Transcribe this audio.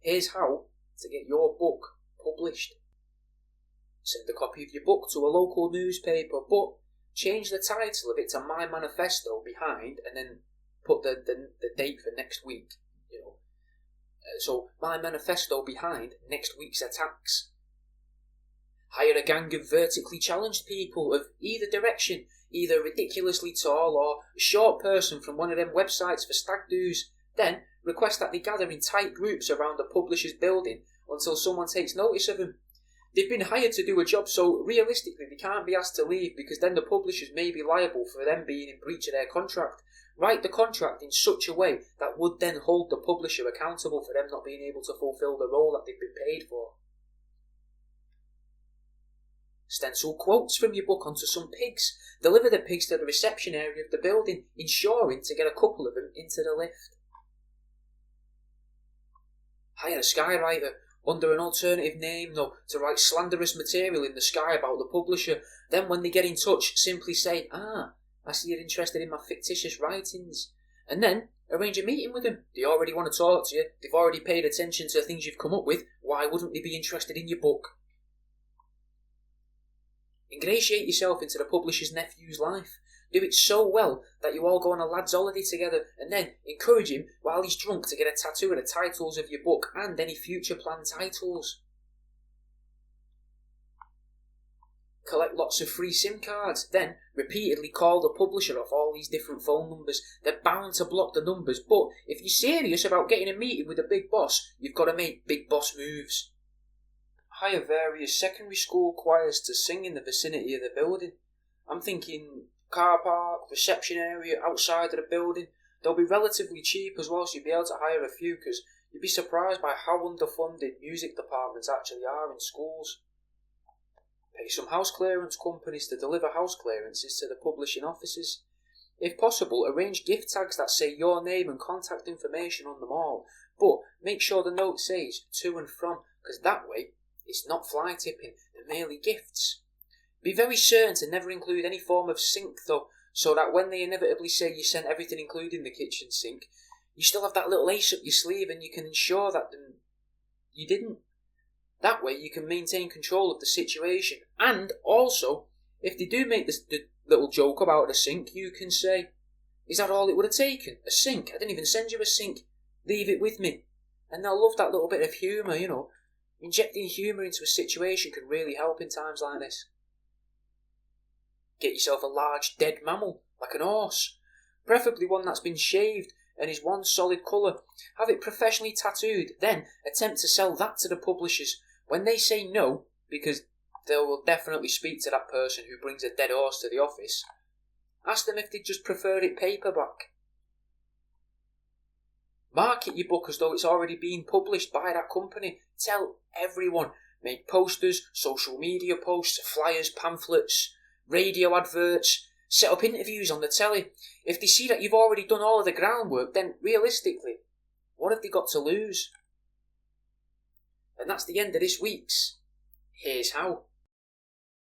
Here's how to get your book published. Send a copy of your book to a local newspaper, but change the title of it to My Manifesto behind, and then put the date for next week. So My Manifesto behind next week's attacks. Hire a gang of vertically challenged people of either direction, either ridiculously tall or a short person from one of them websites for stag doos. Then request that they gather in tight groups around the publisher's building until someone takes notice of them. They've been hired to do a job, so realistically they can't be asked to leave, because then the publishers may be liable for them being in breach of their contract. Write the contract in such a way that would then hold the publisher accountable for them not being able to fulfil the role that they've been paid for. Stencil quotes from your book onto some pigs. Deliver the pigs to the reception area of the building, ensuring to get a couple of them into the lift. Hire a skywriter under an alternative name, though, to write slanderous material in the sky about the publisher. Then when they get in touch, simply say, I see you're interested in my fictitious writings. And then arrange a meeting with them. They already want to talk to you. They've already paid attention to the things you've come up with. Why wouldn't they be interested in your book? Ingratiate yourself into the publisher's nephew's life. Do it so well that you all go on a lad's holiday together, and then encourage him while he's drunk to get a tattoo of the titles of your book and any future planned titles. Collect lots of free SIM cards, then repeatedly call the publisher off all these different phone numbers. They're bound to block the numbers, but if you're serious about getting a meeting with a big boss, you've got to make big boss moves. Hire various secondary school choirs to sing in the vicinity of the building. I'm thinking car park, reception area, outside of the building. They'll be relatively cheap as well, so you'll be able to hire a few, because you'd be surprised by how underfunded music departments actually are in schools. Pay some house clearance companies to deliver house clearances to the publishing offices. If possible, arrange gift tags that say your name and contact information on them all, but make sure the note says to and from, because that way it's not fly tipping and merely gifts. Be very certain to never include any form of sink though, so that when they inevitably say you sent everything including the kitchen sink, you still have that little ace up your sleeve and you can ensure that you didn't. That way you can maintain control of the situation. And also, if they do make the little joke about a sink, you can say, is that all it would have taken? A sink? I didn't even send you a sink. Leave it with me. And they'll love that little bit of humour, Injecting humour into a situation can really help in times like this. Get yourself a large dead mammal, like an horse. Preferably one that's been shaved and is one solid colour. Have it professionally tattooed, then attempt to sell that to the publishers. When they say no, because they will definitely speak to that person who brings a dead horse to the office, ask them if they just prefer it paperback. Market your book as though it's already been published by that company. Tell everyone. Make posters, social media posts, flyers, pamphlets, radio adverts. Set up interviews on the telly. If they see that you've already done all of the groundwork, then realistically, what have they got to lose? And that's the end of this week's Here's How.